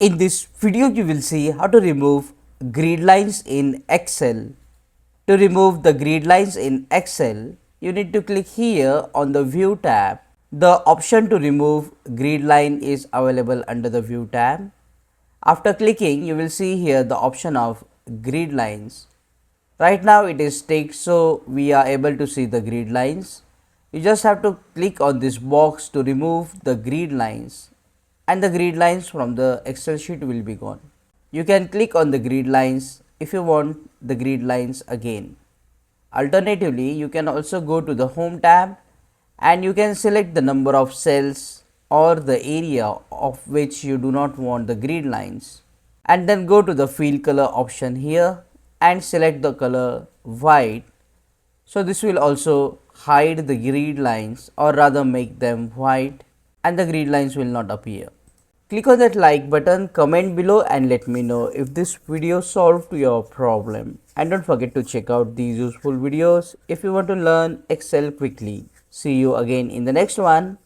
In this video, you will see how to remove grid lines in Excel. To remove the grid lines in Excel, you need to click here on the View tab. The option to remove grid line is available under the View tab. After clicking, you will see here the option of grid lines. Right now it is ticked, so we are able to see the grid lines. You just have to click on this box to remove the grid lines, and the grid lines from the Excel sheet will be gone. You can click on the grid lines if you want the grid lines again. Alternatively, you can also go to the Home tab and you can select the number of cells or the area of which you do not want the grid lines, and then go to the field color option here and select the color white. So this will also hide the grid lines, or rather make them white, and the grid lines will not appear. Click on that like button, comment below and let me know if this video solved your problem. And don't forget to check out these useful videos if you want to learn Excel quickly. See you again in the next one.